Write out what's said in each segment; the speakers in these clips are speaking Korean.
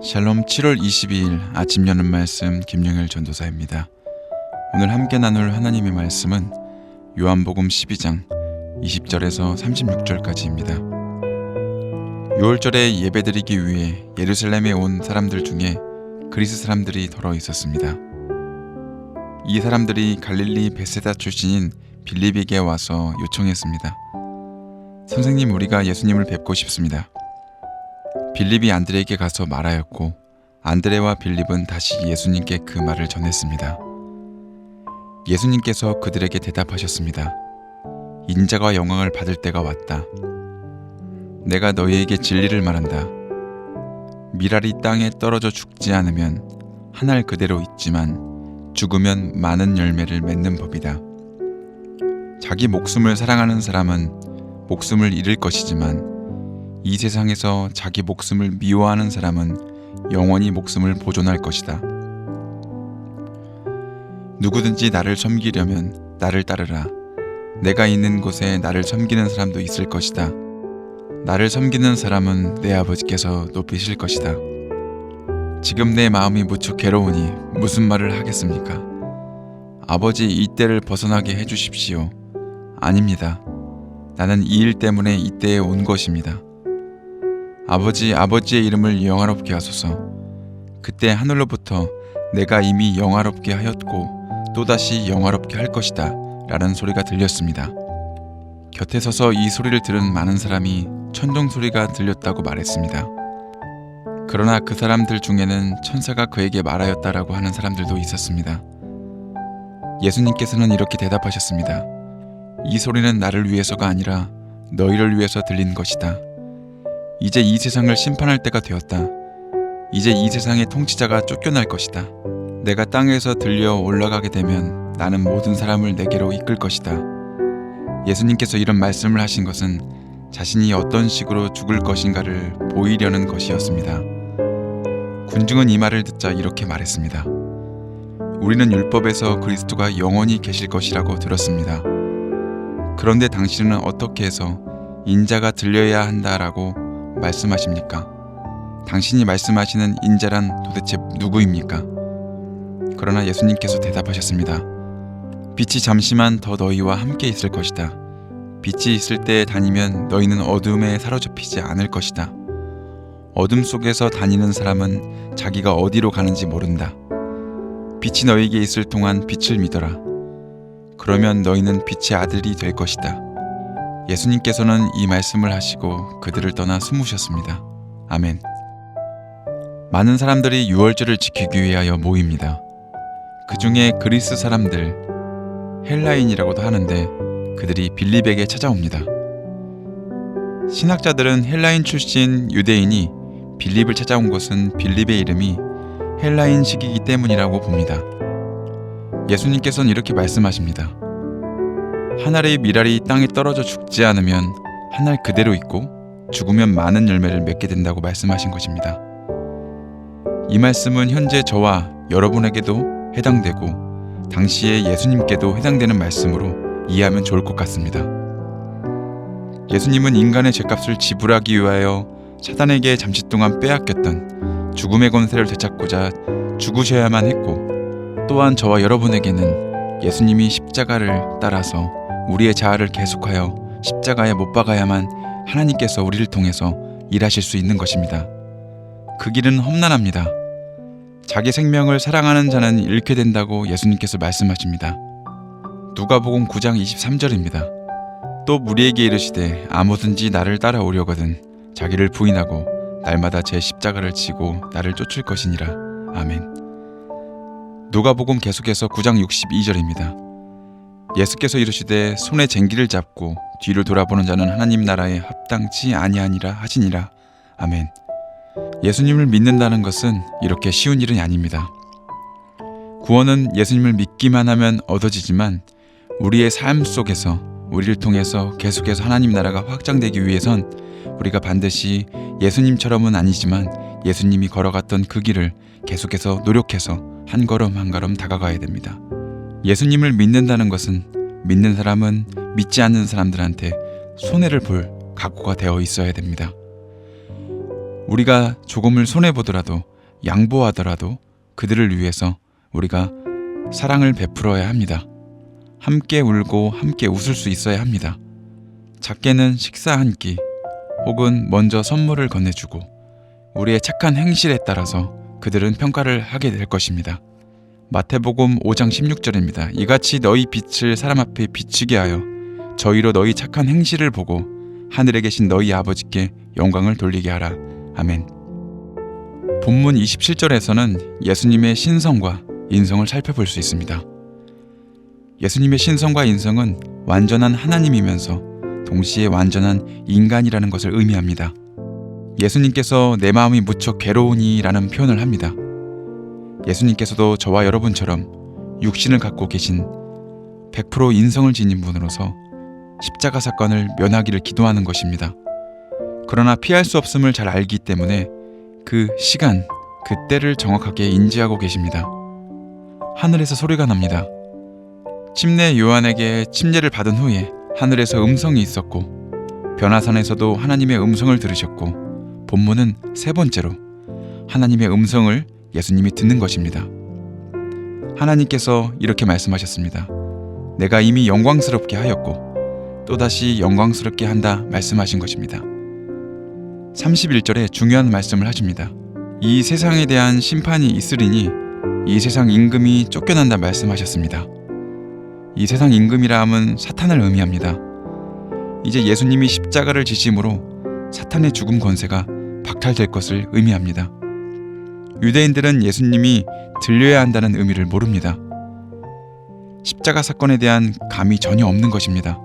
샬롬 7월 22일 아침 여는 말씀 김영일 전도사입니다. 오늘 함께 나눌 하나님의 말씀은 요한복음 12장 20절에서 36절까지입니다. 6월절에 예배드리기 위해 예루살렘에 온 사람들 중에 그리스 사람들이 더러 있었습니다. 이 사람들이 갈릴리 베세다 출신인 빌립에게 와서 요청했습니다. 선생님, 우리가 예수님을 뵙고 싶습니다. 빌립이 안드레에게 가서 말하였고 안드레와 빌립은 다시 예수님께 그 말을 전했습니다. 예수님께서 그들에게 대답하셨습니다. 인자가 영광을 받을 때가 왔다. 내가 너희에게 진리를 말한다. 밀알이 땅에 떨어져 죽지 않으면 한 알 그대로 있지만 죽으면 많은 열매를 맺는 법이다. 자기 목숨을 사랑하는 사람은 목숨을 잃을 것이지만 이 세상에서 자기 목숨을 미워하는 사람은 영원히 목숨을 보존할 것이다. 누구든지 나를 섬기려면 나를 따르라. 내가 있는 곳에 나를 섬기는 사람도 있을 것이다. 나를 섬기는 사람은 내 아버지께서 높이실 것이다. 지금 내 마음이 무척 괴로우니 무슨 말을 하겠습니까? 아버지, 이 때를 벗어나게 해주십시오. 아닙니다. 나는 이 일 때문에 이 때에 온 것입니다. 아버지, 아버지의 이름을 영화롭게 하소서. 그때 하늘로부터 내가 이미 영화롭게 하였고 또다시 영화롭게 할 것이다 라는 소리가 들렸습니다. 곁에 서서 이 소리를 들은 많은 사람이 천둥 소리가 들렸다고 말했습니다. 그러나 그 사람들 중에는 천사가 그에게 말하였다라고 하는 사람들도 있었습니다. 예수님께서는 이렇게 대답하셨습니다. 이 소리는 나를 위해서가 아니라 너희를 위해서 들린 것이다. 이제 이 세상을 심판할 때가 되었다. 이제 이 세상의 통치자가 쫓겨날 것이다. 내가 땅에서 들려 올라가게 되면 나는 모든 사람을 내게로 이끌 것이다. 예수님께서 이런 말씀을 하신 것은 자신이 어떤 식으로 죽을 것인가를 보이려는 것이었습니다. 군중은 이 말을 듣자 이렇게 말했습니다. 우리는 율법에서 그리스도가 영원히 계실 것이라고 들었습니다. 그런데 당신은 어떻게 해서 인자가 들려야 한다라고 말씀하십니까? 당신이 말씀하시는 인자란 도대체 누구입니까? 그러나 예수님께서 대답하셨습니다. 빛이 잠시만 더 너희와 함께 있을 것이다. 빛이 있을 때 다니면 너희는 어둠에 사로잡히지 않을 것이다. 어둠 속에서 다니는 사람은 자기가 어디로 가는지 모른다. 빛이 너희에게 있을 동안 빛을 믿어라. 그러면 너희는 빛의 아들이 될 것이다. 예수님께서는 이 말씀을 하시고 그들을 떠나 숨으셨습니다. 아멘. 많은 사람들이 유월절을 지키기 위하여 모입니다. 그 중에 그리스 사람들, 헬라인이라고도 하는데 그들이 빌립에게 찾아옵니다. 신학자들은 헬라인 출신 유대인이 빌립을 찾아온 것은 빌립의 이름이 헬라인식이기 때문이라고 봅니다. 예수님께서는 이렇게 말씀하십니다. 한 알의 밀알이 땅에 떨어져 죽지 않으면 한 알 그대로 있고 죽으면 많은 열매를 맺게 된다고 말씀하신 것입니다. 이 말씀은 현재 저와 여러분에게도 해당되고 당시의 예수님께도 해당되는 말씀으로 이해하면 좋을 것 같습니다. 예수님은 인간의 죄값을 지불하기 위하여 사단에게 잠시 동안 빼앗겼던 죽음의 권세를 되찾고자 죽으셔야만 했고 또한 저와 여러분에게는 예수님이 십자가를 따라서 우리의 자아를 계속하여 십자가에 못 박아야만 하나님께서 우리를 통해서 일하실 수 있는 것입니다. 그 길은 험난합니다. 자기 생명을 사랑하는 자는 잃게 된다고 예수님께서 말씀하십니다. 누가복음 9장 23절입니다. 또 무리에게 이르시되 아무든지 나를 따라오려거든 자기를 부인하고 날마다 제 십자가를 지고 나를 쫓을 것이니라. 아멘. 누가복음 계속해서 9장 62절입니다. 예수께서 이르시되 손에 쟁기를 잡고 뒤를 돌아보는 자는 하나님 나라에 합당치 아니하니라 하시니라. 아멘. 예수님을 믿는다는 것은 이렇게 쉬운 일은 아닙니다. 구원은 예수님을 믿기만 하면 얻어지지만 우리의 삶 속에서 우리를 통해서 계속해서 하나님 나라가 확장되기 위해선 우리가 반드시 예수님처럼은 아니지만 예수님이 걸어갔던 그 길을 계속해서 노력해서 한 걸음 한 걸음 다가가야 됩니다. 예수님을 믿는다는 것은 믿는 사람은 믿지 않는 사람들한테 손해를 볼 각오가 되어 있어야 됩니다. 우리가 조금을 손해보더라도 양보하더라도 그들을 위해서 우리가 사랑을 베풀어야 합니다. 함께 울고 함께 웃을 수 있어야 합니다. 작게는 식사 한 끼 혹은 먼저 선물을 건네주고 우리의 착한 행실에 따라서 그들은 평가를 하게 될 것입니다. 마태복음 5장 16절입니다. 이같이 너희 빛을 사람 앞에 비추게 하여 저희로 너희 착한 행실을 보고 하늘에 계신 너희 아버지께 영광을 돌리게 하라. 아멘. 본문 27절에서는 예수님의 신성과 인성을 살펴볼 수 있습니다. 예수님의 신성과 인성은 완전한 하나님이면서 동시에 완전한 인간이라는 것을 의미합니다. 예수님께서 내 마음이 무척 괴로우니 라는 표현을 합니다. 예수님께서도 저와 여러분처럼 육신을 갖고 계신 100% 인성을 지닌 분으로서 십자가 사건을 면하기를 기도하는 것입니다. 그러나 피할 수 없음을 잘 알기 때문에 그 시간, 그 때를 정확하게 인지하고 계십니다. 하늘에서 소리가 납니다. 침례 요한에게 침례를 받은 후에 하늘에서 음성이 있었고 변화산에서도 하나님의 음성을 들으셨고 본문은 세 번째로 하나님의 음성을 예수님이 듣는 것입니다. 하나님께서 이렇게 말씀하셨습니다. 내가 이미 영광스럽게 하였고 또다시 영광스럽게 한다 말씀하신 것입니다. 31절에 중요한 말씀을 하십니다. 이 세상에 대한 심판이 있으리니 이 세상 임금이 쫓겨난다 말씀하셨습니다. 이 세상 임금이라 함은 사탄을 의미합니다. 이제 예수님이 십자가를 지심으로 사탄의 죽음 권세가 박탈될 것을 의미합니다. 유대인들은 예수님이 들려야 한다는 의미를 모릅니다. 십자가 사건에 대한 감이 전혀 없는 것입니다.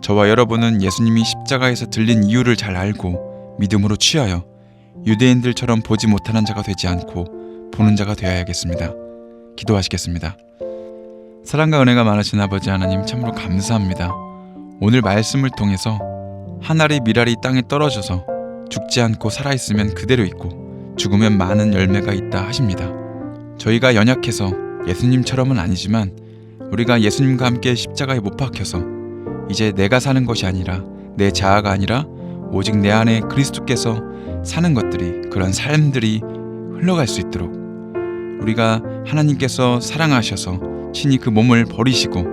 저와 여러분은 예수님이 십자가에서 들린 이유를 잘 알고 믿음으로 취하여 유대인들처럼 보지 못하는 자가 되지 않고 보는 자가 되어야겠습니다. 기도하시겠습니다. 사랑과 은혜가 많으신 아버지 하나님 참으로 감사합니다. 오늘 말씀을 통해서 한 알이 밀알이 땅에 떨어져서 죽지 않고 살아있으면 그대로 있고 죽으면 많은 열매가 있다 하십니다. 저희가 연약해서 예수님처럼은 아니지만 우리가 예수님과 함께 십자가에 못 박혀서 이제 내가 사는 것이 아니라 내 자아가 아니라 오직 내 안에 그리스도께서 사는 것들이 그런 삶들이 흘러갈 수 있도록 우리가 하나님께서 사랑하셔서 친히 그 몸을 버리시고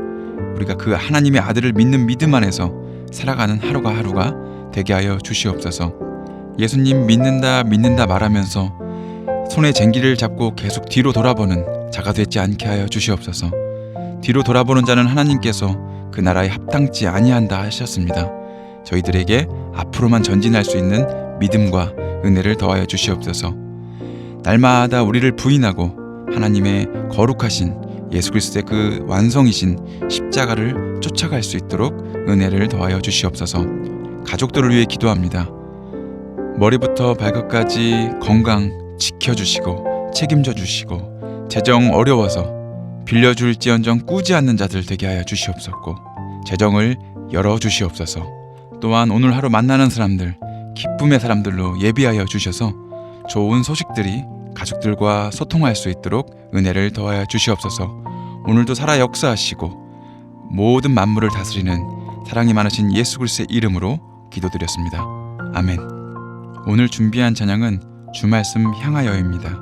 우리가 그 하나님의 아들을 믿는 믿음 안에서 살아가는 하루가 되게 하여 주시옵소서. 예수님 믿는다 말하면서 손에 쟁기를 잡고 계속 뒤로 돌아보는 자가 되지 않게 하여 주시옵소서. 뒤로 돌아보는 자는 하나님께서 그 나라에 합당치 아니한다 하셨습니다. 저희들에게 앞으로만 전진할 수 있는 믿음과 은혜를 더하여 주시옵소서. 날마다 우리를 부인하고 하나님의 거룩하신 예수 그리스도의 그 완성이신 십자가를 쫓아갈 수 있도록 은혜를 더하여 주시옵소서. 가족들을 위해 기도합니다. 머리부터 발끝까지 건강 지켜주시고 책임져 주시고 재정 어려워서 빌려줄지언정 꾸지 않는 자들 되게 하여 주시옵소서. 재정을 열어주시옵소서. 또한 오늘 하루 만나는 사람들 기쁨의 사람들로 예비하여 주셔서 좋은 소식들이 가족들과 소통할 수 있도록 은혜를 더하여 주시옵소서. 오늘도 살아 역사하시고 모든 만물을 다스리는 사랑이 많으신 예수 그리스도의 이름으로 기도드렸습니다. 아멘. 오늘 준비한 찬양은 주말씀 향하여입니다.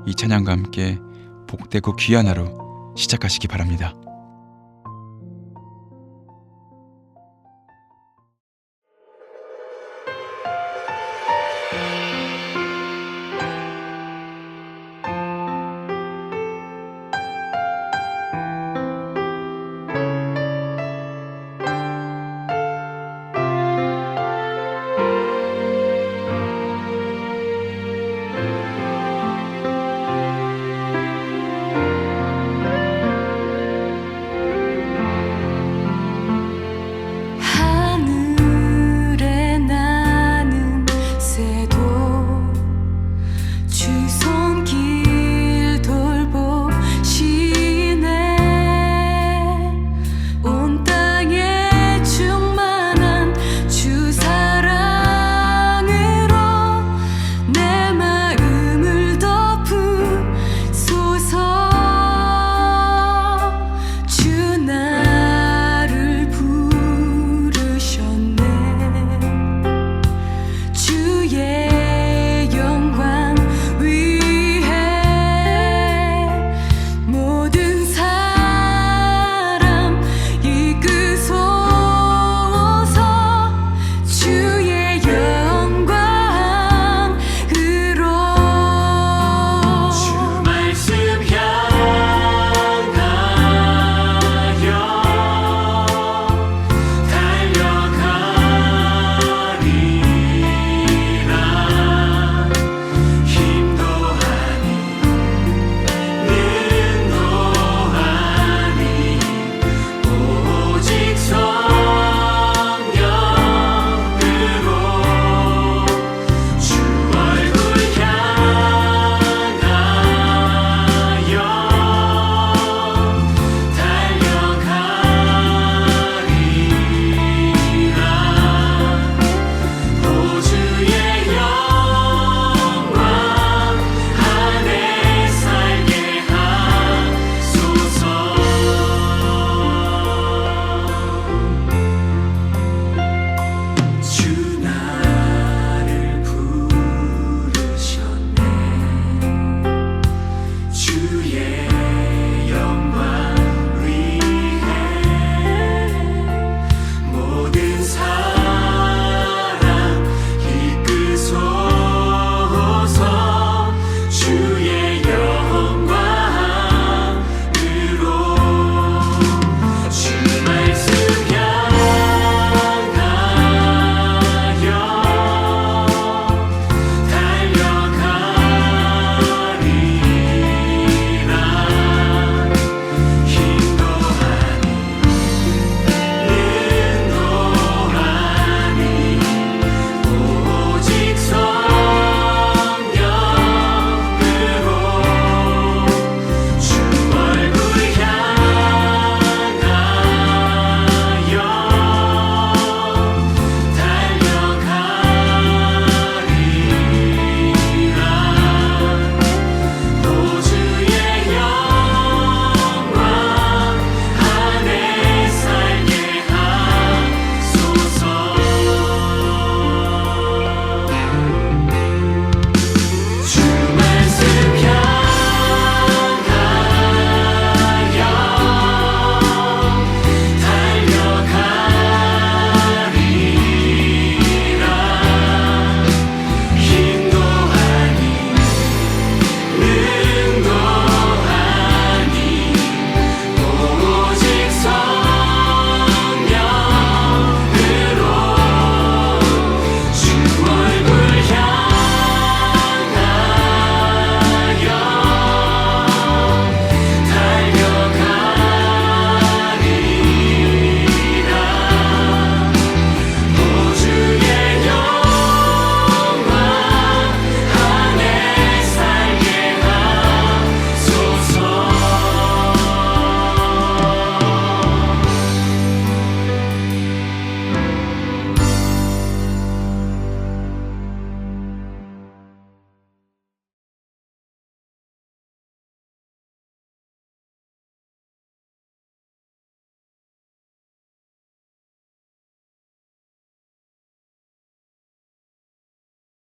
이 찬양과 함께 복되고 귀한 하루 시작하시기 바랍니다.